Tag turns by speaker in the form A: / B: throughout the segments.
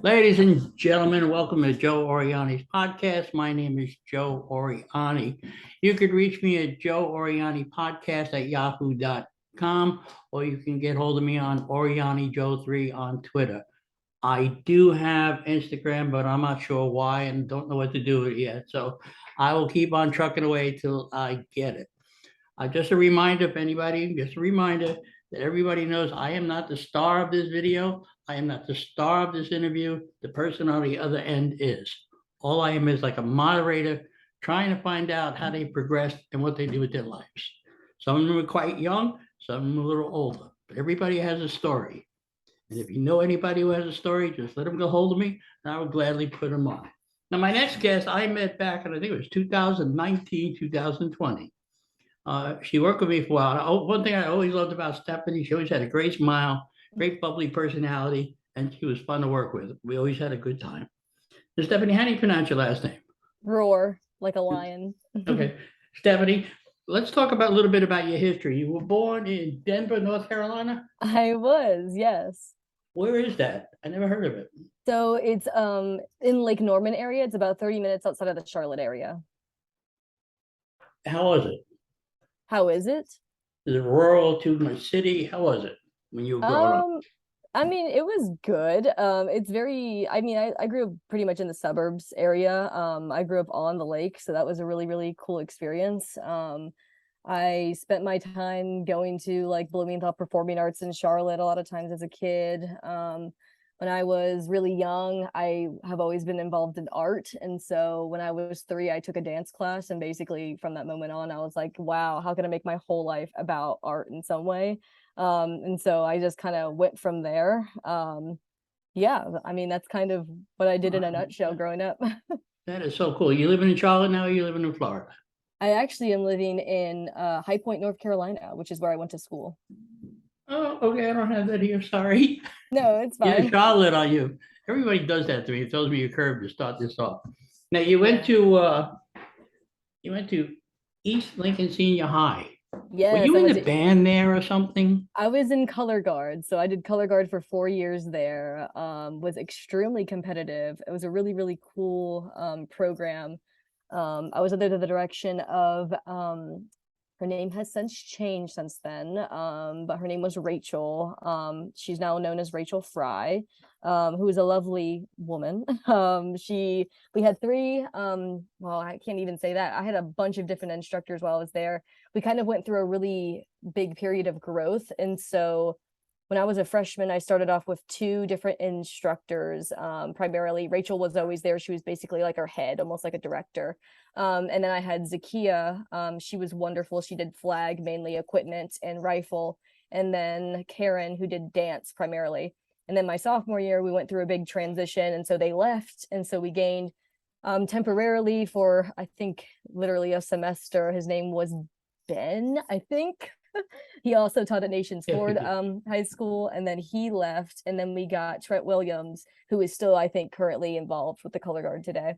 A: Ladies and gentlemen, welcome to Joe Oriani's podcast. My name is Joe Oriani. You could reach me at joeorianipodcast@yahoo.com, or you can get hold of me on OrianiJoe3 on Twitter. I do have Instagram, but I'm not sure why and don't know what to do with it yet. So I will keep on trucking away till I get it. Just a reminder, if anybody, just a reminder that everybody knows I am not the star of this video. I am not the star of this interview. The person on the other end is. All I am is like a moderator trying to find out how they progressed and what they do with their lives. Some of them are quite young, some of them are a little older, but everybody has a story. And if you know anybody who has a story, just let them get hold of me and I will gladly put them on. Now, my next guest I met back in, I think it was 2019, 2020. She worked with me for a while. One thing I always loved about Stephanie, she always had a great smile, great bubbly personality, and she was fun to work with. We always had a good time. And Stephanie, how do you pronounce your last name?
B: Roar, like a lion.
A: Okay. Stephanie, let's talk about a little bit about your history. You were born in Denver, North Carolina?
B: I was, yes.
A: Where is that? I never heard of it.
B: So it's in Lake Norman area. It's about 30 minutes outside of the Charlotte area.
A: How was it?
B: How is it?
A: Is it rural to my city? How was it when you were growing up?
B: I mean, it was good. It's very, I mean, I grew up pretty much in the suburbs area. I grew up on the lake, so that was a really, really cool experience. I spent my time going to like Bloomington Performing Arts in Charlotte a lot of times as a kid. When I was really young, I have always been involved in art. And so when I was 3, I took a dance class. And basically from that moment on, I was like, wow, how can I make my whole life about art in some way? And so I just kind of went from there. Yeah, I mean, that's kind of what I did in a nutshell growing up.
A: That is so cool. You living in Charlotte now, or you living in Florida?
B: I actually am living in High Point, North Carolina, which is where I went to school.
A: Oh, okay. I don't have that here. Sorry.
B: No, it's
A: Yeah,
B: fine.
A: Charlotte on you. Everybody does that to me. It tells me you're curved to start this off. Now you went to East Lincoln Senior High. Were
B: Yes,
A: you in the band there or something?
B: I was in color guard. So I did color guard for 4 years there. Was extremely competitive. It was a really, really cool program. I was under the direction of her name has since changed since then, but her name was Rachel. She's now known as Rachel Fry, who is a lovely woman. We had 3, well, I can't even say that. I had a bunch of different instructors while I was there. We kind of went through a really big period of growth. And so when I was a freshman, I started off with 2 different instructors. Primarily, Rachel was always there. She was basically like our head, almost like a director. And then I had Zakia. She was wonderful. She did flag, mainly equipment and rifle. And then Karen, who did dance primarily. And then my sophomore year, we went through a big transition. And so they left. And so we gained temporarily for, I think, literally a semester. His name was Ben, I think. He also taught at Nations Ford High School, and then he left, and then we got Trent Williams, who is still, I think, currently involved with the color guard today.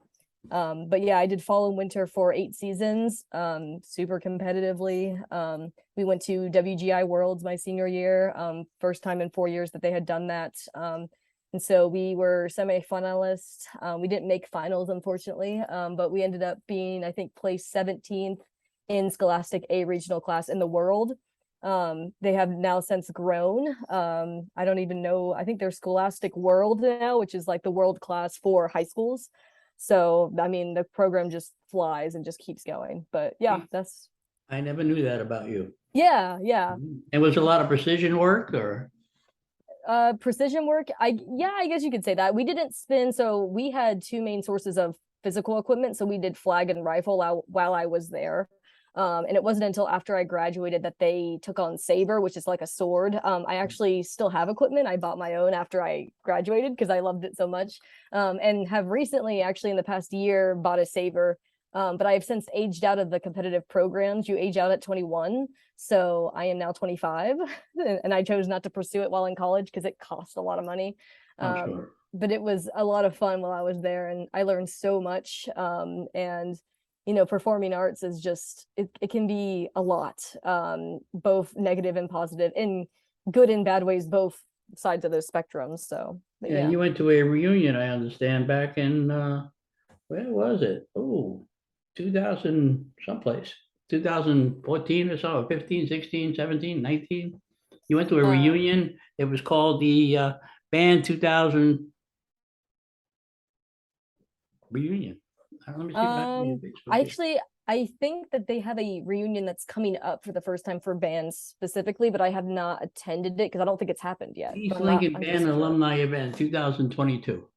B: But yeah, I did fall and winter for 8 seasons, super competitively. We went to WGI Worlds my senior year, first time in 4 years that they had done that. And so we were semi-finalists. We didn't make finals, unfortunately, but we ended up being, I think, placed 17th in Scholastic A regional class in the world. They have now since grown. I don't even know. I think they're Scholastic World now, which is like the world class for high schools. So, I mean, the program just flies and just keeps going. But yeah, that's.
A: I never knew that about you.
B: Yeah.
A: And was it a lot of precision work or?
B: Precision work, yeah, I guess you could say that. We didn't spin, so we had two main sources of physical equipment. So we did flag and rifle while I was there. And it wasn't until after I graduated that they took on saber, which is like a sword. I actually still have equipment. I bought my own after I graduated because I loved it so much. And have recently, actually in the past year, bought a saber. But I have since aged out of the competitive programs. You age out at 21. So I am now 25 and I chose not to pursue it while in college because it costs a lot of money.
A: I'm sure.
B: But it was a lot of fun while I was there and I learned so much. And performing arts is just, it can be a lot, both negative and positive, in good and bad ways, both sides of those spectrums. So, but
A: Yeah,
B: yeah.
A: you went to a reunion, I understand, back in where was it? Oh, 2000 someplace. 2014 or so, 15, 16, 17, 19. You went to a
B: Uh,
A: reunion. It was called the Band 2000 Reunion. Let me see if I can
B: Um,
A: Facebook it.
B: actually, I think that they have a reunion that's coming up for the first time for bands specifically, but I have not attended it because I don't think it's happened yet. But
A: East
B: I'm not
A: Lincoln Band
B: 100% sure.
A: Alumni Event 2022.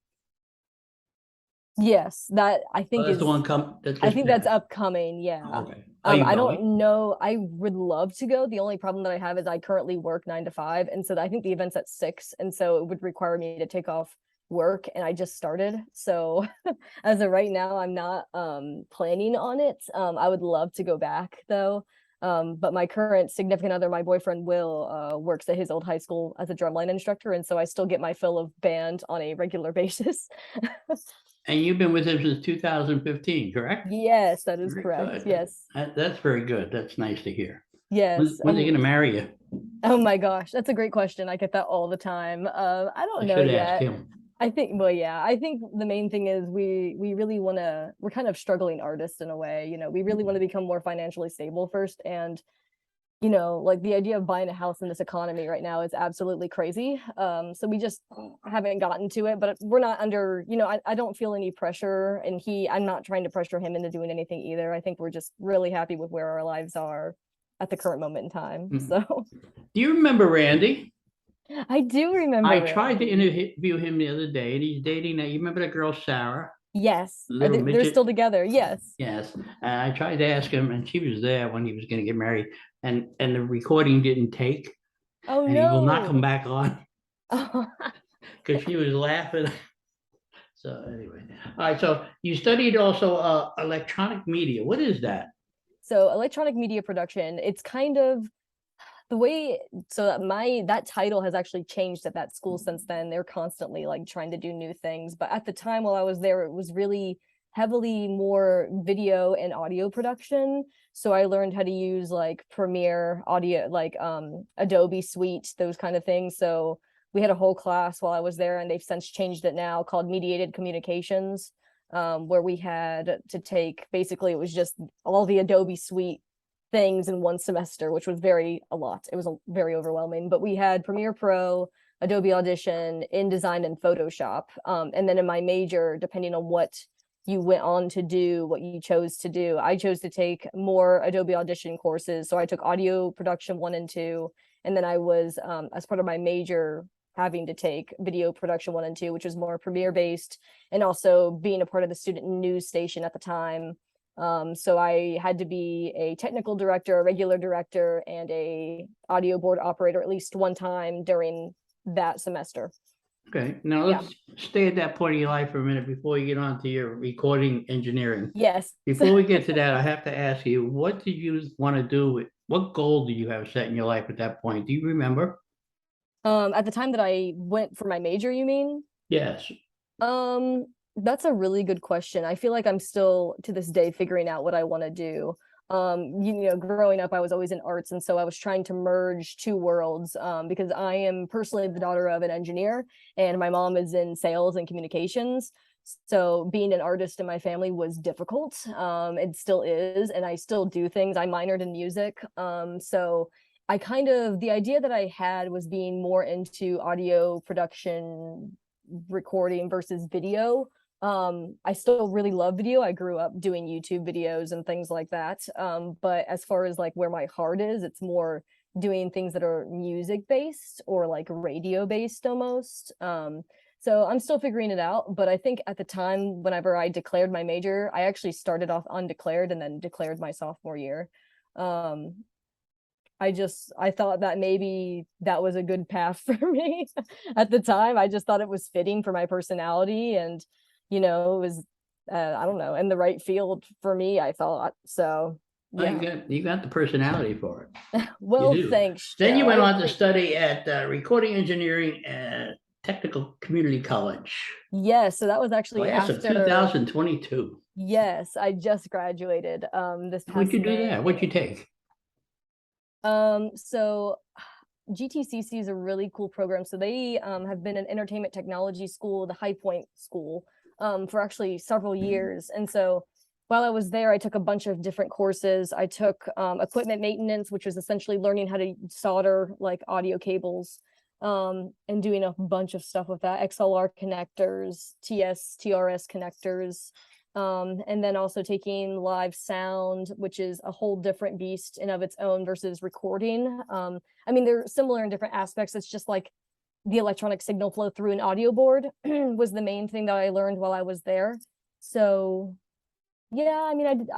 B: Yes, that I
A: Oh,
B: think
A: that's the
B: is
A: one that
B: I
A: just
B: think that's
A: passed.
B: upcoming. Yeah.
A: Okay. Are you
B: I
A: going?
B: don't know. I would love to go. The only problem that I have is I currently work 9 to 5, and so I think the event's at 6, and so it would require me to take off work, and I just started. So as of right now, I'm not planning on it. I would love to go back though. But my current significant other, my boyfriend Will, works at his old high school as a drumline instructor, and so I still get my fill of band on a regular basis.
A: And you've been with him since 2015, correct?
B: Yes, that is
A: Very
B: correct.
A: good.
B: Yes.
A: That's very good. That's nice to hear.
B: Yes.
A: When's he going to marry you?
B: Oh my gosh, that's a great question. I get that all the time. I
A: I
B: don't know
A: should ask
B: yet.
A: him.
B: I think, well, yeah, I think the main thing is we really want to, we're kind of struggling artists in a way, we really want to become more financially stable first. And, like the idea of buying a house in this economy right now is absolutely crazy. So we just haven't gotten to it, but we're not under, I don't feel any pressure and I'm not trying to pressure him into doing anything either. I think we're just really happy with where our lives are at the current moment in time.
A: Hmm.
B: So
A: Do you remember Randy?
B: I do
A: I
B: remember
A: tried to
B: Randy.
A: interview him the other day, and he's dating that. You remember that girl, Sarah?
B: Yes. Are
A: Little
B: they're still
A: midget?
B: together. Yes.
A: Yes. And I tried to ask him, and she was there when he was going to get married, and the recording didn't take,
B: Oh
A: and he will not come
B: no.
A: back on because she was laughing. So anyway, all right. So you studied also electronic media. What is that?
B: So electronic media production, it's kind of the way, so that that title has actually changed at that school since then. They're constantly like trying to do new things, but at the time while I was there, it was really heavily more video and audio production. So I learned how to use like Premiere audio, like Adobe Suite, those kind of things. So we had a whole class while I was there, and they've since changed it now, called mediated communications, where we had to take, basically it was just all the Adobe Suite things in one semester, which was a lot. It was very overwhelming, but we had Premiere Pro, Adobe Audition, InDesign, and Photoshop. And then in my major, depending on what you went on to do, what you chose to do, I chose to take more Adobe Audition courses. So I took audio production 1 and 2, and then I was, as part of my major, having to take video production 1 and 2, which was more Premiere based, and also being a part of the student news station at the time. So I had to be a technical director, a regular director, and a audio board operator at least one time during that semester.
A: Okay, now
B: Yeah.
A: let's stay at that point in your life for a minute before you get on to your recording engineering.
B: Yes.
A: Before we get to that, I have to ask you, what did you want to do with, what goal do you have set in your life at that point? Do you remember?
B: At the time that I went for my major, you mean?
A: Yes.
B: Um, that's a really good question. I feel like I'm still to this day figuring out what I want to do. Growing up, I was always in arts, and so I was trying to merge two worlds, because I am personally the daughter of an engineer, and my mom is in sales and communications. So being an artist in my family was difficult. It still is, and I still do things. I minored in music. So the idea that I had was being more into audio production, recording versus video. I still really love video. I grew up doing YouTube videos and things like that. But as far as like where my heart is, it's more doing things that are music based or like radio based almost. So I'm still figuring it out, but I think at the time, whenever I declared my major, I actually started off undeclared and then declared my sophomore year. Um, I thought that maybe that was a good path for me at the time. I just thought it was fitting for my personality and, it was, I don't know, in the right field for me, I thought. So,
A: Oh,
B: yeah.
A: you got the personality for it. You
B: Well,
A: do.
B: thanks,
A: Then you
B: Joe. I
A: went on to
B: appreciate.
A: study at recording engineering at Technical Community College,
B: Yes, so that was actually
A: class of
B: after,
A: 2022.
B: yes, I just graduated this
A: What'd
B: past
A: you do there? What'd you
B: May.
A: take?
B: So GTCC is a really cool program. So they have been an entertainment technology school, the High Point School, for actually several years. And so while I was there, I took a bunch of different courses. I took equipment maintenance, which was essentially learning how to solder like audio cables, and doing a bunch of stuff with that, XLR connectors, TRS connectors, and then also taking live sound, which is a whole different beast in of its own versus recording. I mean, they're similar in different aspects. It's just like the electronic signal flow through an audio board was the main thing that I learned while I was there. So yeah, I mean,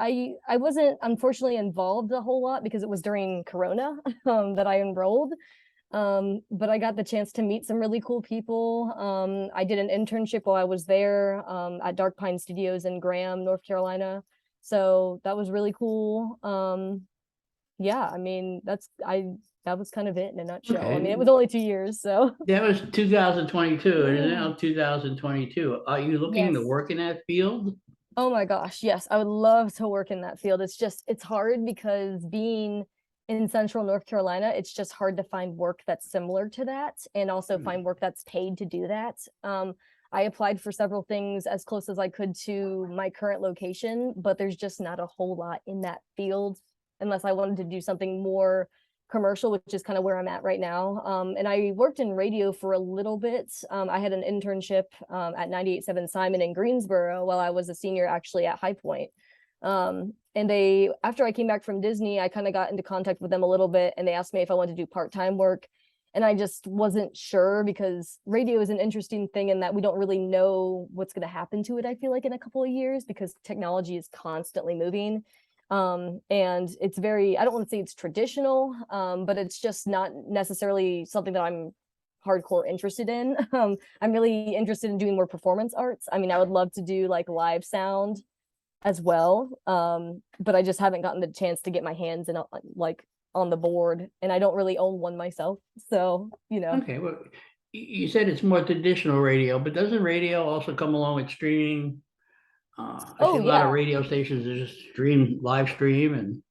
B: I wasn't unfortunately involved a whole lot because it was during Corona that I enrolled. But I got the chance to meet some really cool people. I did an internship while I was there at Dark Pine Studios in Graham, North Carolina. So that was really cool. Yeah, I mean, that was kind of it in a nutshell. I mean,
A: Okay,
B: it was only 2 years, so
A: that was 2022, and now 2022. Are you looking to
B: yes.
A: work in that field?
B: Oh my gosh, yes, I would love to work in that field. It's hard because being in central North Carolina, it's just hard to find work that's similar to that and also
A: Hmm.
B: find work that's paid to do that. I applied for several things as close as I could to my current location, but there's just not a whole lot in that field unless I wanted to do something more commercial, which is kind of where I'm at right now. And I worked in radio for a little bit. I had an internship at 98.7 Simon in Greensboro while I was a senior actually at High Point. And after I came back from Disney, I kind of got into contact with them a little bit and they asked me if I wanted to do part-time work. And I just wasn't sure because radio is an interesting thing in that we don't really know what's going to happen to it, I feel like, in a couple of years because technology is constantly moving. And it's very, I don't want to say it's traditional, but it's just not necessarily something that I'm hardcore interested in. I'm really interested in doing more performance arts. I mean, I would love to do like live sound as well, but I just haven't gotten the chance to get my hands in like on the board, and I don't really own one myself. So,
A: Okay, well, you said it's more traditional radio, but doesn't radio also come along with streaming? I see
B: oh
A: a lot of
B: yeah,
A: radio stations that just live stream, and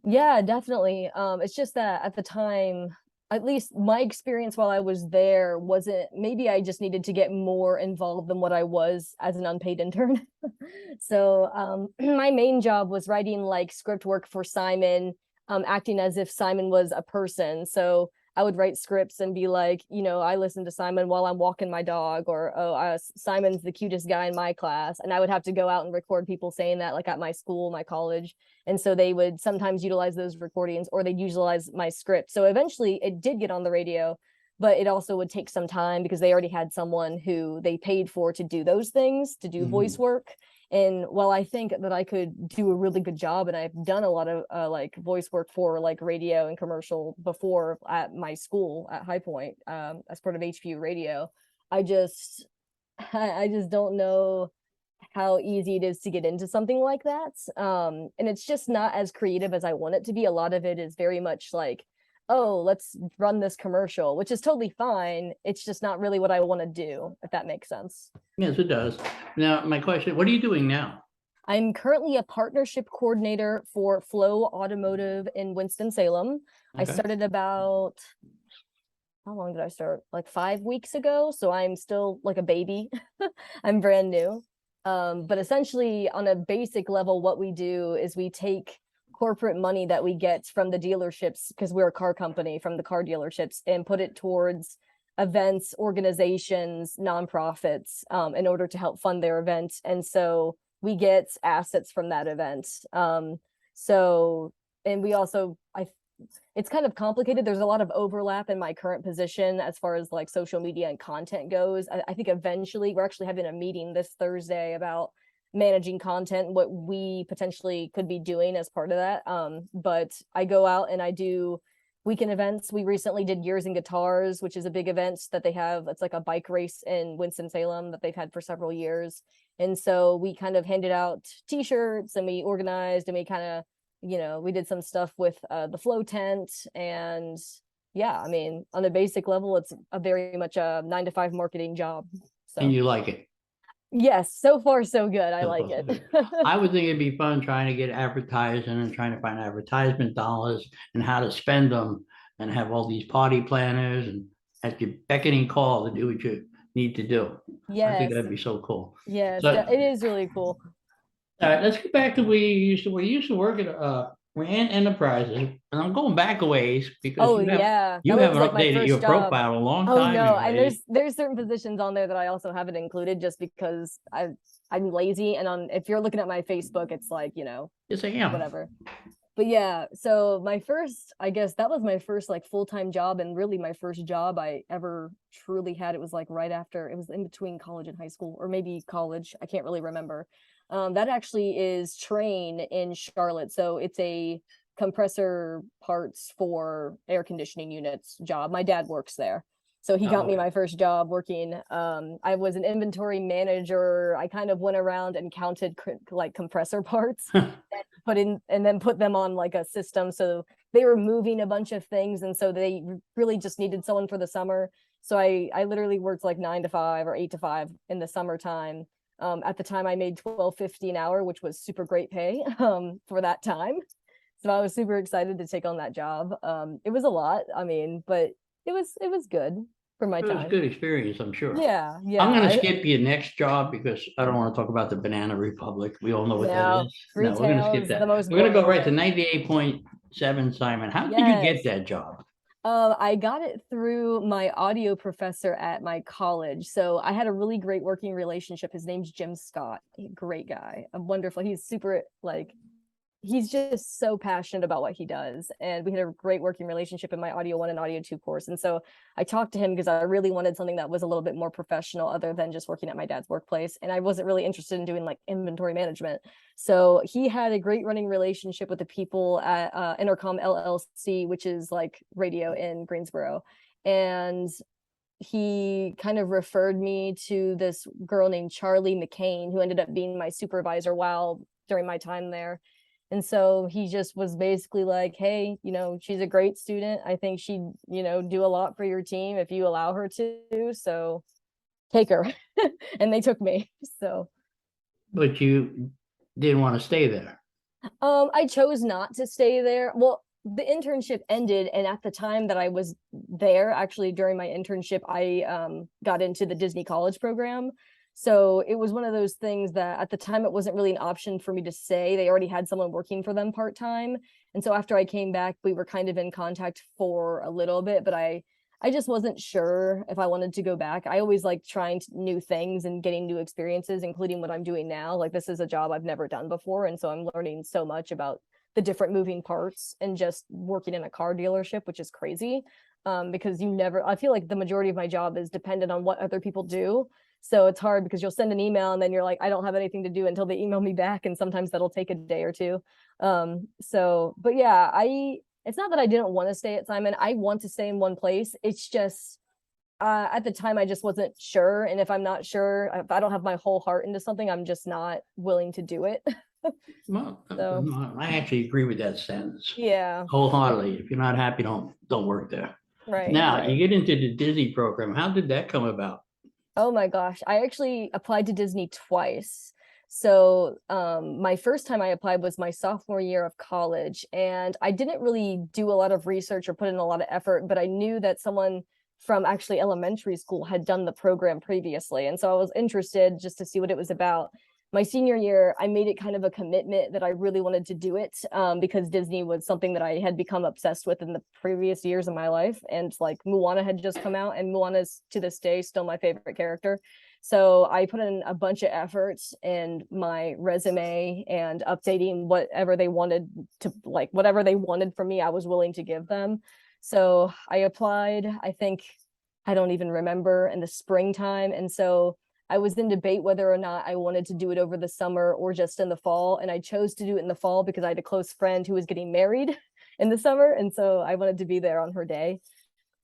B: yeah, definitely. It's just that at the time, at least my experience while I was there wasn't, maybe I just needed to get more involved than what I was as an unpaid intern. So my main job was writing like script work for Simon, acting as if Simon was a person. So I would write scripts and be like, I listen to Simon while I'm walking my dog, or Simon's the cutest guy in my class. And I would have to go out and record people saying that, like at my school, my college. And so they would sometimes utilize those recordings or they'd utilize my script. So eventually it did get on the radio, but it also would take some time because they already had someone who they paid for to do those things, to do voice
A: mhm.
B: work. And while I think that I could do a really good job, and I've done a lot of like voice work for like radio and commercial before at my school at High Point, as part of HPU radio, I just I just don't know how easy it is to get into something like that. And it's just not as creative as I want it to be. A lot of it is very much like, oh, let's run this commercial, which is totally fine. It's just not really what I want to do, if that makes sense.
A: Yes, it does. Now, my question, what are you doing now?
B: I'm currently a partnership coordinator for Flow Automotive in Winston-Salem. I
A: Okay.
B: started about, how long did I start? Like 5 weeks ago. So I'm still like a baby. I'm brand new. But essentially, on a basic level, what we do is we take corporate money that we get from the dealerships, because we're a car company, from the car dealerships, and put it towards events, organizations, nonprofits, in order to help fund their event. And so we get assets from that event. So, and we also, it's kind of complicated. There's a lot of overlap in my current position as far as like social media and content goes. I think eventually we're actually having a meeting this Thursday about managing content, what we potentially could be doing as part of that. But I go out and I do weekend events. We recently did Years in Guitars, which is a big event that they have. It's like a bike race in Winston-Salem that they've had for several years. And so we kind of handed out t-shirts and we organized and we kind of, we did some stuff with the flow tent. And yeah, I mean, on a basic level, it's a very much a 9 to 5 marketing job. So
A: And you like it?
B: yes, so far so good. I
A: So
B: like
A: far, so
B: it.
A: good. I would think it'd be fun trying to get advertising and trying to find advertisement dollars and how to spend them and have all these party planners and at your beckoning call to do what you need to do. I think
B: Yes,
A: that'd be so cool.
B: yes,
A: So,
B: it is really cool.
A: all right, let's get back to where you used to. We used to work at Rand Enterprises, and I'm going back a ways because
B: Oh yeah,
A: you
B: that was
A: haven't
B: like my
A: updated your
B: first job.
A: profile in a long
B: Oh
A: time
B: no,
A: here,
B: and
A: lady.
B: there's certain positions on there that I also haven't included just because I'm lazy, and on if you're looking at my Facebook, it's like,
A: Yes, I am.
B: whatever. But yeah, so my first, I guess that was my first like full-time job, and really my first job I ever truly had. It was like right after, it was in between college and high school, or maybe college, I can't really remember. That actually is Train in Charlotte. So it's a compressor parts for air conditioning units job. My dad works there. So he got me
A: Okay.
B: my first job working. I was an inventory manager. I kind of went around and counted like compressor parts, put in and then put them on like a system. So they were moving a bunch of things, and so they really just needed someone for the summer. So I literally worked like 9 to 5 or 8 to 5 in the summertime. At the time I made $12.50 an hour, which was super great pay for that time. So I was super excited to take on that job. It was a lot, I mean, but it was good for my
A: It was a
B: time.
A: good experience, I'm sure.
B: Yeah,
A: I'm
B: yeah.
A: gonna
B: I
A: skip your next job because I don't want to talk about the Banana Republic. We all know what that
B: now
A: is. No, we're gonna
B: retail
A: skip
B: is the
A: that.
B: most
A: We're gonna go
B: boring
A: right to
B: thing.
A: 98.7, Simon. How did you get
B: Yes.
A: that job?
B: I got it through my audio professor at my college. So I had a really great working relationship. His name's Jim Scott. Great guy. Wonderful. He's super like he's just so passionate about what he does, and we had a great working relationship in my audio 1 and audio 2 course. And so I talked to him because I really wanted something that was a little bit more professional other than just working at my dad's workplace, and I wasn't really interested in doing like inventory management. So he had a great running relationship with the people at Intercom LLC, which is like radio in Greensboro, and he kind of referred me to this girl named Charlie McCain, who ended up being my supervisor while during my time there. And so he just was basically like, hey, she's a great student. I think she'd, do a lot for your team if you allow her to. So take her. And they took me. So
A: But you didn't want to stay there.
B: I chose not to stay there. Well, the internship ended, and at the time that I was there, actually during my internship, I got into the Disney College program. So it was one of those things that at the time it wasn't really an option for me to say. They already had someone working for them part-time. And so after I came back, we were kind of in contact for a little bit, but I just wasn't sure if I wanted to go back. I always like trying new things and getting new experiences, including what I'm doing now. Like this is a job I've never done before. And so I'm learning so much about the different moving parts and just working in a car dealership, which is crazy. Because I feel like the majority of my job is dependent on what other people do. So it's hard because you'll send an email and then you're like, I don't have anything to do until they email me back. And sometimes that'll take a day or two. But yeah, it's not that I didn't want to stay at Simon. I want to stay in one place. It's just at the time I just wasn't sure. And if I'm not sure, if I don't have my whole heart into something, I'm just not willing to do it.
A: Well,
B: So
A: I actually agree with that sentence
B: yeah,
A: wholeheartedly. If you're not happy, don't work there.
B: right,
A: Now you
B: right.
A: get into the Disney program. How did that come about?
B: Oh my gosh, I actually applied to Disney twice. So my first time I applied was my sophomore year of college, and I didn't really do a lot of research or put in a lot of effort, but I knew that someone from actually elementary school had done the program previously. And so I was interested just to see what it was about. My senior year, I made it kind of a commitment that I really wanted to do it because Disney was something that I had become obsessed with in the previous years of my life. And like Moana had just come out, and Moana is to this day still my favorite character. So I put in a bunch of efforts in my resume and updating whatever they wanted to, like whatever they wanted from me, I was willing to give them. So I applied, I think, I don't even remember, in the springtime. And so I was in debate whether or not I wanted to do it over the summer or just in the fall. And I chose to do it in the fall because I had a close friend who was getting married in the summer. And so I wanted to be there on her day.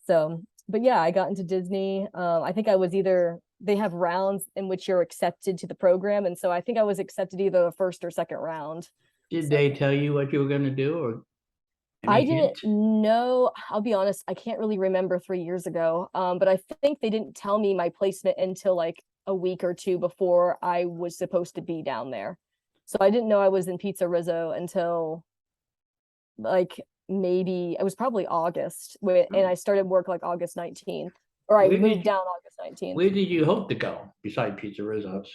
B: So, but yeah, I got into Disney. I think I was either, they have rounds in which you're accepted to the program. And so I think I was accepted either the first or second round.
A: Did
B: So
A: they tell you what you were going to do, or
B: I
A: any
B: didn't
A: hint?
B: know, I'll be honest, I can't really remember 3 years ago. But I think they didn't tell me my placement until like a week or two before I was supposed to be down there. So I didn't know I was in Pizza Rizzo until like maybe it was probably August and I started work like August 19th, or I
A: Where
B: moved
A: did you
B: down August 19th.
A: Where did you hope to go beside Pizza Rizzo's?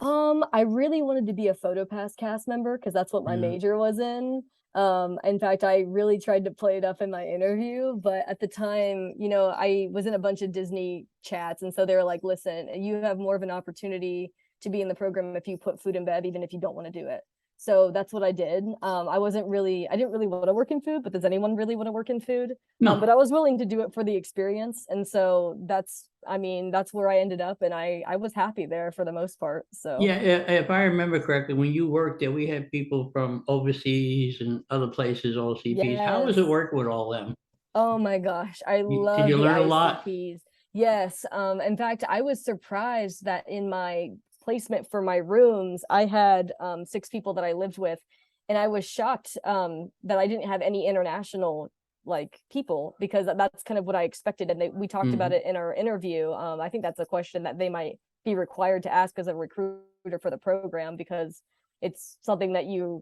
B: I really wanted to be a PhotoPass cast member because that's what my
A: Yeah.
B: major was in. In fact, I really tried to play it up in my interview, but at the time, I was in a bunch of Disney chats, and so they were like, "Listen, you have more of an opportunity to be in the program if you put food and bev, even if you don't want to do it." So that's what I did. I didn't really want to work in food, but does anyone really want to work in food? But
A: No.
B: I was willing to do it for the experience. And so that's where I ended up. And I was happy there for the most part. So
A: Yeah, if I remember correctly, when you worked there, we had people from overseas and other places, all CPs. How was it
B: yes.
A: working with all them?
B: Oh my gosh. I
A: Did
B: love
A: you
B: the
A: learn a lot?
B: ICPs. Yes. In fact, I was surprised that in my placement for my rooms, I had 6 people that I lived with. And I was shocked that I didn't have any international like people because that's kind of what I expected. And we talked about
A: Mhm.
B: it in our interview. I think that's a question that they might be required to ask as a recruiter for the program because it's something that you're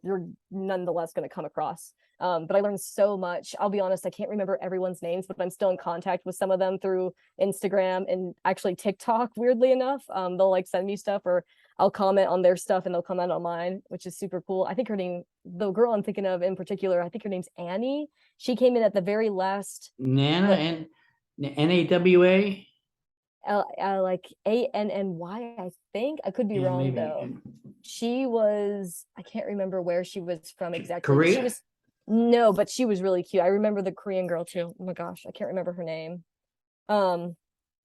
B: nonetheless going to come across. But I learned so much. I'll be honest, I can't remember everyone's names, but I'm still in contact with some of them through Instagram and actually TikTok, weirdly enough. They'll like send me stuff or I'll comment on their stuff and they'll comment on mine, which is super cool. I think her name, the girl I'm thinking of in particular, I think her name's Annie. She came in at the very last,
A: Nana
B: the
A: and NAWA?
B: like ANNY, I think. I could be
A: Yeah,
B: wrong
A: maybe.
B: though. She was, I can't remember where she was from exactly, but she
A: Korea?
B: was, no, but she was really cute. I remember the Korean girl too. Oh my gosh, I can't remember her name. Um,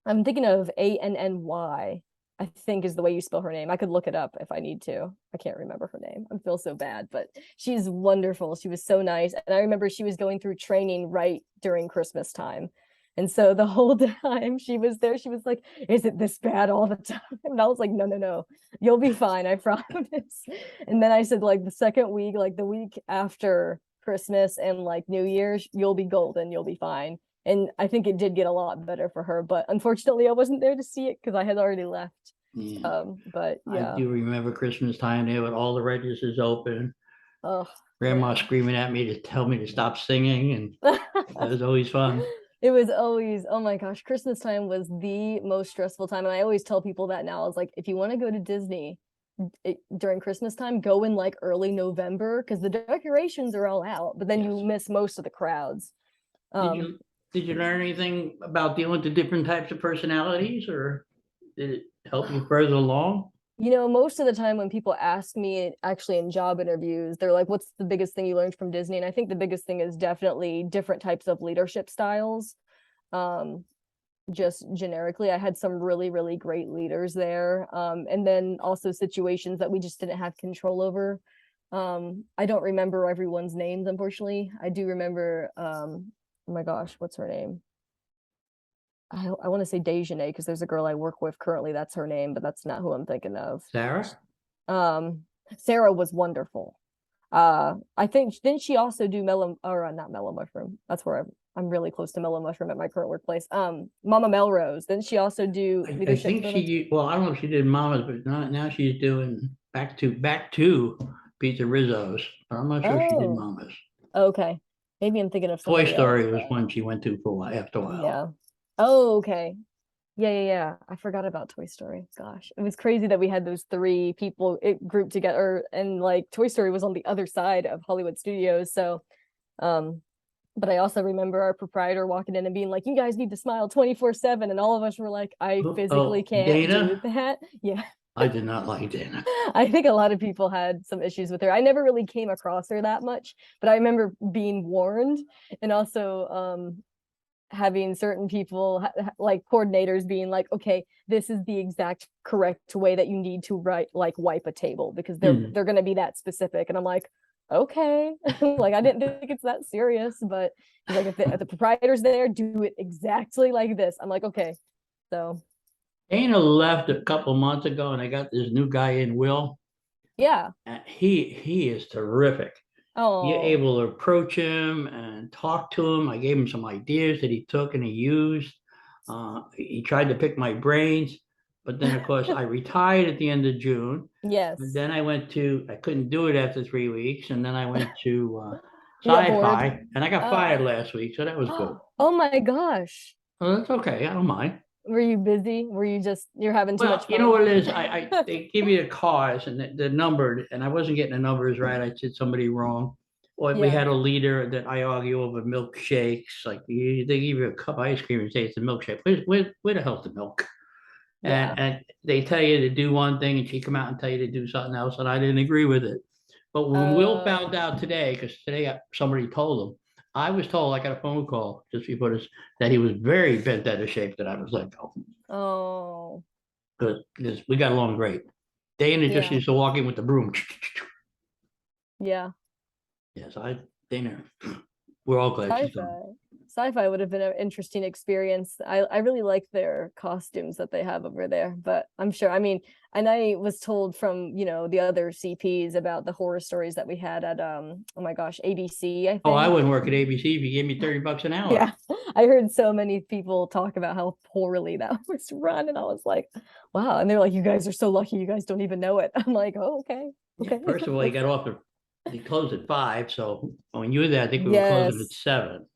B: I'm thinking of ANNY, I think is the way you spell her name. I could look it up if I need to. I can't remember her name. I feel so bad, but she's wonderful. She was so nice. And I remember she was going through training right during Christmas time. And so the whole time she was there, she was like, "Is it this bad all the time?" And I was like, "No, no, no, you'll be fine. I promise." And then I said, like the second week, like the week after Christmas and like New Year's, you'll be golden. You'll be fine. And I think it did get a lot better for her, but unfortunately I wasn't there to see it because I had already left.
A: Yeah.
B: But
A: I
B: yeah.
A: do remember Christmas time there with all the registers open.
B: Oh
A: Grandma
B: yeah.
A: screaming at me to tell me to stop singing, and that was always fun.
B: It was always, oh my gosh, Christmas time was the most stressful time. And I always tell people that now. I was like, if you want to go to Disney during Christmas time, go in like early November because the decorations are all out, but then
A: Yes.
B: you miss most of the crowds.
A: Did
B: Um,
A: you did you learn anything about dealing with the different types of personalities, or did it help you further along?
B: Most of the time when people ask me actually in job interviews, they're like, what's the biggest thing you learned from Disney? And I think the biggest thing is definitely different types of leadership styles. Um, just generically, I had some really, really great leaders there. And then also situations that we just didn't have control over. I don't remember everyone's names, unfortunately. I do remember, oh my gosh, what's her name? I want to say Dejanay because there's a girl I work with currently. That's her name, but that's not who I'm thinking of.
A: Sarah?
B: Um, Sarah was wonderful. I think didn't she also do mellow or not mellow mushroom? That's where I'm really close to mellow mushroom at my current workplace. Mama Melrose. Didn't she also do
A: I
B: leadership
A: think
B: for them?
A: well, I don't know if she did Mama's, but not, now she's doing back to Pizza Rizzo's. I'm not sure if she did
B: Oh,
A: Mama's.
B: okay. Maybe I'm thinking of
A: Toy
B: somebody else.
A: Story was one she went to for a while, after a while.
B: Yeah. Oh, okay. Yeah, yeah, yeah. I forgot about Toy Story. Gosh, it was crazy that we had those 3 people grouped together, and like Toy Story was on the other side of Hollywood Studios. So, um, But I also remember our proprietor walking in and being like, "You guys need to smile 24/7," and all of us were like, "I physically
A: Oh,
B: can't do
A: Dana,
B: that." Yeah.
A: I did not like Dana.
B: I think a lot of people had some issues with her. I never really came across her that much, but I remember being warned, and also having certain people like coordinators being like, okay, this is the exact correct way that you need to wipe a table, because
A: Hmm.
B: they're going to be that specific. And I'm like, okay. Like, I didn't think it's that serious, but he's like, if the proprietor's there, do it exactly like this. I'm like, okay. So
A: Dana left a couple months ago, and I got this new guy in, Will.
B: yeah.
A: He is terrific. You're
B: Oh.
A: able to approach him and talk to him. I gave him some ideas that he took and he used. He tried to pick my brains, but then of course I retired at the end of June. And
B: Yes.
A: then I couldn't do it after 3 weeks. And then I went to
B: You got bored.
A: sci-fi and I got fired
B: Oh.
A: last week. So that was good.
B: Oh my gosh.
A: Well, that's okay. I don't mind.
B: Were you busy? Were you just, you're having too
A: Well,
B: much
A: you know
B: fun?
A: what it is? They give you the cars and they're numbered, and I wasn't getting the numbers right. I said somebody wrong. Or we
B: Yeah.
A: had a leader that I argue over milkshakes. Like they give you a cup of ice cream and say it's a milkshake. Where the hell's the milk?
B: Yeah.
A: And they tell you to do one thing, and she come out and tell you to do something else, and I didn't agree with it. But when Will
B: Oh.
A: found out today, because today somebody told him, I was told, I got a phone call just before this, that he was very bent out of shape. That I was let go
B: Oh.
A: because we got along great. Dana just
B: Yeah.
A: used to walk in with the broom.
B: Yeah.
A: Yes, Dana, we're all glad she's gone.
B: Sci-fi. Sci-fi would have been an interesting experience. I really like their costumes that they have over there, but I'm sure, I mean, and I was told from, the other CPs about the horror stories that we had at oh my gosh, ABC, I
A: Oh, I
B: think.
A: wouldn't work at ABC if you gave me $30 an hour.
B: Yeah. I heard so many people talk about how poorly that was run, and I was like, wow. And they're like, you guys are so lucky you guys don't even know it. I'm like, oh, okay.
A: Yeah,
B: Okay.
A: first of all, you got off they closed at 5, so when you were there, I think we were closing at
B: Yes.
A: 7.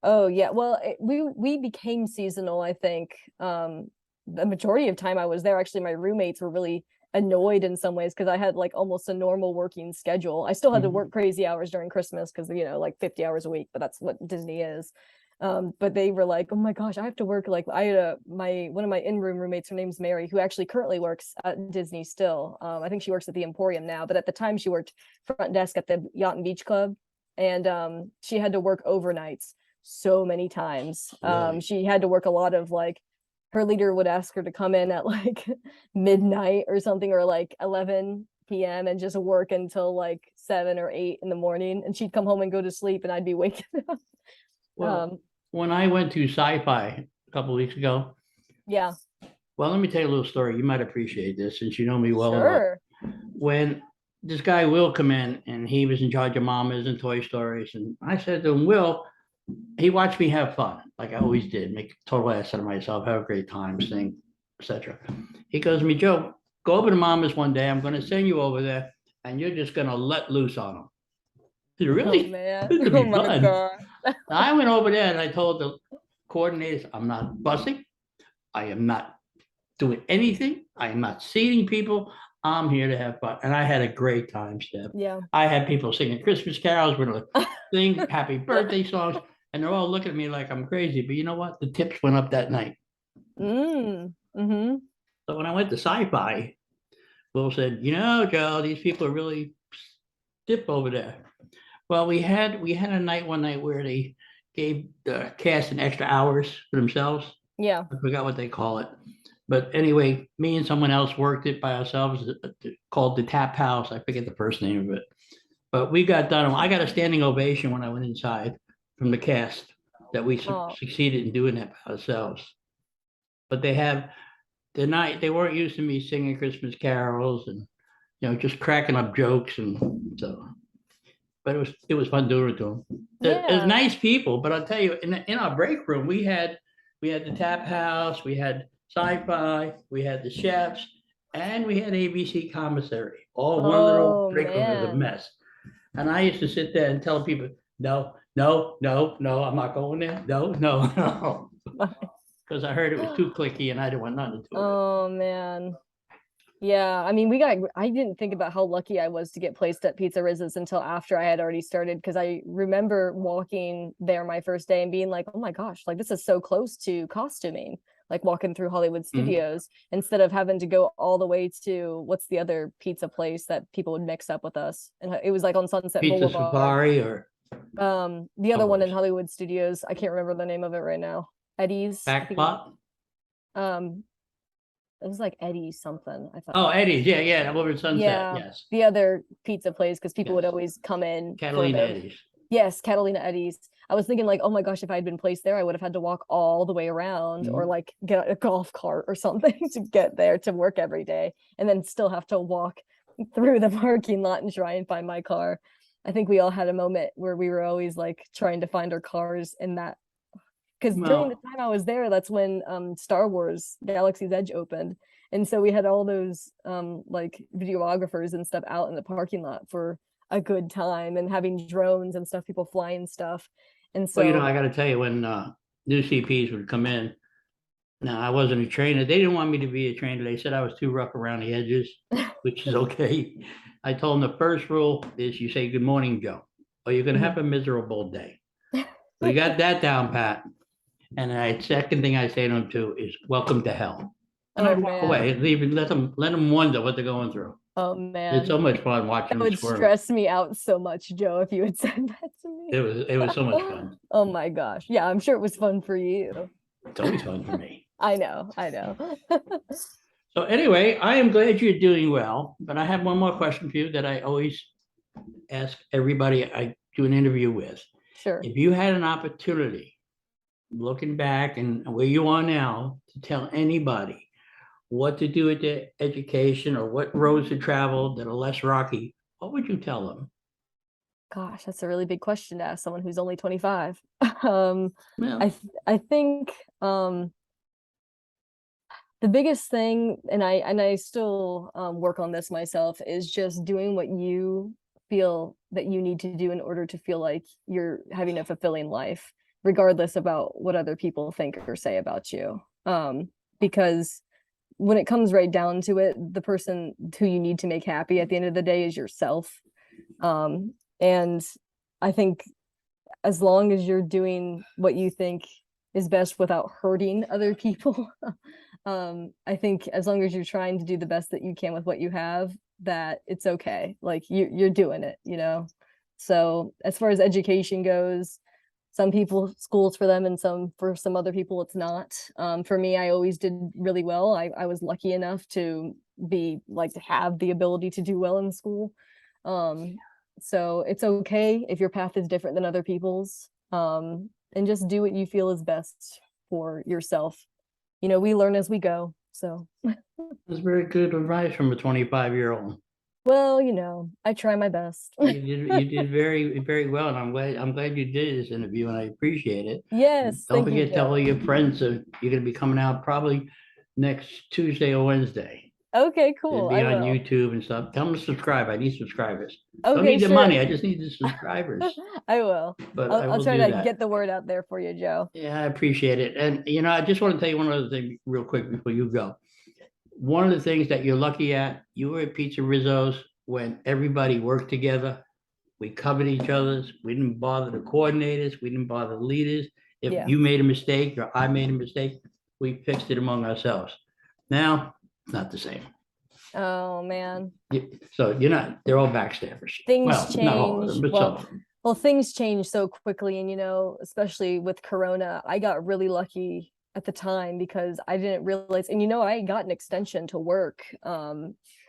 B: Oh yeah. Well, we became seasonal, I think. The majority of time I was there, actually, my roommates were really annoyed in some ways because I had like almost a normal working schedule. I still had to
A: Mhm.
B: work crazy hours during Christmas because, like 50 hours a week, but that's what Disney is. But they were like, "Oh my gosh, I have to work." Like, I had my one of my in-room roommates, her name's Mary, who actually currently works at Disney still. I think she works at the Emporium now, but at the time she worked front desk at the Yacht and Beach Club, and she had to work overnights so many times.
A: Really?
B: She had to work a lot of, like, her leader would ask her to come in at like midnight or something, or like 11 p.m., and just work until like 7 or 8 in the morning, and she'd come home and go to sleep, and I'd be waking up.
A: Well,
B: Um,
A: when I went to sci-fi a couple of weeks ago,
B: yeah,
A: well, let me tell you a little story. You might appreciate this since you know me well enough.
B: sure.
A: When this guy Will come in and he was in charge of Mamas and Toy Stories, and I said to him, Will, he watched me have fun, like I always did, make a total ass out of myself, have a great time, sing, etc. He goes to me, Joe, go over to Mama's one day. I'm going to send you over there, and you're just going to let loose on them. I said,
B: Oh
A: really?
B: man.
A: This would
B: Oh
A: be
B: my
A: fun.
B: god.
A: I went over there and I told the coordinators, I'm not bussing. I am not doing anything. I am not seating people. I'm here to have fun. And I had a great time, Steph.
B: Yeah.
A: I had people singing Christmas carols, we're gonna sing happy birthday songs, and they're all looking at me like I'm crazy. But you know what? The tips went up that night.
B: Mm-hmm.
A: So when I went to sci-fi, Will said, Joe, these people are really stiff over there. Well, we had a night one night where they gave the cast an extra hours for themselves.
B: Yeah.
A: I forgot what they call it. But anyway, me and someone else worked it by ourselves, called the Tap House. I forget the first name of it. But we got done. I got a standing ovation when I went inside from the cast that we
B: Oh.
A: succeeded in doing that by ourselves. But they weren't used to me singing Christmas carols and just cracking up jokes, and so. But it was fun doing it to them. They're
B: Yeah.
A: nice people, but I'll tell you, in our break room, we had the Tap House, we had Sci-Fi, we had the chefs, and we had ABC Commissary. All one little
B: Oh
A: break room. It was a
B: man.
A: mess. And I used to sit there and tell people, no, no, no, no, I'm not going there. No, no, no. Because I heard it was too clicky and I didn't want nothing to do with it.
B: Oh man. Yeah, I mean, I didn't think about how lucky I was to get placed at Pizza Rizzo's until after I had already started, because I remember walking there my first day and being like, oh my gosh, like this is so close to costuming, like walking through Hollywood
A: Mhm.
B: Studios instead of having to go all the way to what's the other pizza place that people would mix up with us. And it was like on Sunset
A: Pizza
B: Boulevard.
A: Safari or
B: The other one in
A: someplace.
B: Hollywood Studios, I can't remember the name of it right now. Eddie's, I think it was,
A: Backplot?
B: um it was like Eddie's something, I thought.
A: Oh, Eddie's. Yeah, yeah. Over at Sunset.
B: Yeah,
A: Yes.
B: the other pizza place, because people would
A: Yes.
B: always come in for
A: Catalina
B: their,
A: Eddie's.
B: yes, Catalina Eddie's. I was thinking like, oh my gosh, if I had been placed there, I would have had to walk all the way around or
A: Mhm.
B: like get a golf cart or something to get there to work every day, and then still have to walk through the parking lot and try and find my car. I think we all had a moment where we were always like trying to find our cars in that, because during the
A: Well,
B: time I was there, that's when Star Wars Galaxy's Edge opened. And so we had all those like videographers and stuff out in the parking lot for a good time, and having drones and stuff, people flying stuff. And
A: well,
B: so
A: I got to tell you, when new CPs would come in, now I wasn't a trainer. They didn't want me to be a trainer. They said I was too rough around the edges, which is okay. I told them the first rule is you say, "Good morning, Joe," or you're going to have
B: Mhm.
A: a miserable day. We got that down pat. And I second thing I say to them too is welcome to hell. And I
B: Oh
A: walk away,
B: man.
A: leave and let them wonder what they're going through.
B: Oh
A: It's
B: man.
A: so much fun watching
B: That
A: them
B: would
A: squirm.
B: stress me out so much, Joe, if you had said that to me.
A: It was so much fun.
B: Oh my gosh. Yeah, I'm sure it was fun for you.
A: It's always fun for me.
B: I know, I know.
A: So anyway, I am glad you're doing well, but I have one more question for you that I always ask everybody I do an interview with.
B: Sure.
A: If you had an opportunity, looking back and where you are now, to tell anybody what to do with their education or what roads to travel that are less rocky, what would you tell them?
B: Gosh, that's a really big question to ask someone who's only 25. Um,
A: Well,
B: I think the biggest thing, and I still work on this myself, is just doing what you feel that you need to do in order to feel like you're having a fulfilling life, regardless about what other people think or say about you. Because when it comes right down to it, the person who you need to make happy at the end of the day is yourself. And I think as long as you're doing what you think is best without hurting other people, I think as long as you're trying to do the best that you can with what you have, that it's okay. Like you're doing it, you know. So as far as education goes, some people school's for them, and for some other people it's not. For me, I always did really well. I was lucky enough to be like to have the ability to do well in school. Um, so it's okay if your path is different than other people's. And just do what you feel is best for yourself. You know, we learn as we go. So,
A: that's very good advice from a 25-year-old.
B: well, you know, I try my best.
A: You did very, very well, and I'm glad you did this interview, and I appreciate it.
B: Yes,
A: Don't
B: thank you,
A: forget to tell all
B: Joe.
A: your friends that you're gonna be coming out probably next Tuesday or Wednesday.
B: Okay,
A: It'll
B: cool.
A: be
B: I
A: on
B: will.
A: YouTube and stuff. Tell them to subscribe. I need subscribers. Don't
B: Okay,
A: need the
B: sure.
A: money. I just need the subscribers.
B: I will.
A: But I
B: I'll
A: will
B: try
A: do
B: to
A: that.
B: get the word out there for you, Joe.
A: Yeah, I appreciate it. And I just want to tell you one other thing real quick before you go. One of the things that you're lucky at, you were at Pizza Rizzo's when everybody worked together. We covered each other's. We didn't bother the coordinators. We didn't bother the leaders. If
B: Yeah.
A: you made a mistake or I made a mistake, we fixed it among ourselves. Now, it's not the same.
B: Oh man.
A: So you're not, they're all backstabbers.
B: Things
A: Well, not all of them,
B: change.
A: but some
B: Well,
A: of them.
B: things change so quickly, and you know, especially with Corona, I got really lucky at the time because I didn't realize, and you know, I got an extension to work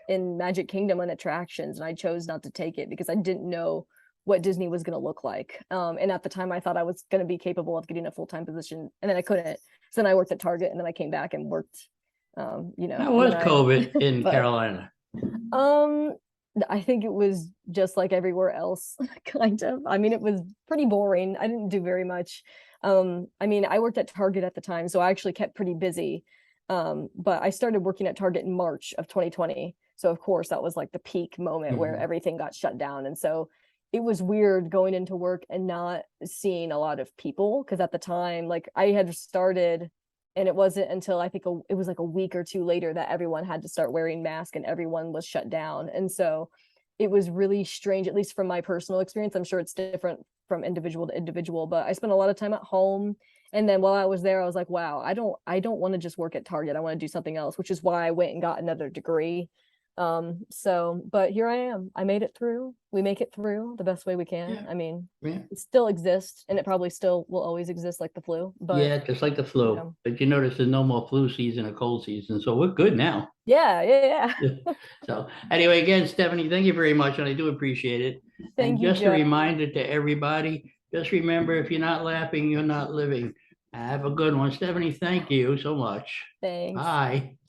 B: in Magic Kingdom and attractions, and I chose not to take it because I didn't know what Disney was going to look like. And at the time, I thought I was going to be capable of getting a full-time position, and then I couldn't. So then I worked at Target, and then I came back and worked, you know,
A: How
B: and
A: was
B: then
A: COVID in
B: but
A: Carolina?
B: um, I think it was just like everywhere else, kind of. I mean, it was pretty boring. I didn't do very much. I mean, I worked at Target at the time, so I actually kept pretty busy. But I started working at Target in March of 2020. So of course that was like the peak moment where
A: Mhm.
B: everything got shut down. And so it was weird going into work and not seeing a lot of people because at the time, like I had started And it wasn't until I think it was like a week or two later that everyone had to start wearing masks and everyone was shut down. And so it was really strange, at least from my personal experience. I'm sure it's different from individual to individual, but I spent a lot of time at home. And then while I was there, I was like, wow, I don't want to just work at Target. I want to do something else, which is why I went and got another degree. So, but here I am. I made it through. We make it through the best way we can.
A: Yeah.
B: I mean,
A: Yeah.
B: it still exists and it probably still will always exist like the flu, but
A: Yeah, just like the flu.
B: know.
A: But you notice there's no more flu season or cold season, so we're good now.
B: Yeah.
A: So anyway, again, Stephanie, thank you very much, and I do appreciate it.
B: Thank
A: And
B: you,
A: just a
B: Joe.
A: reminder to everybody, just remember, if you're not laughing, you're not living. Have a good one. Stephanie, thank you so much.
B: Thanks.
A: Bye.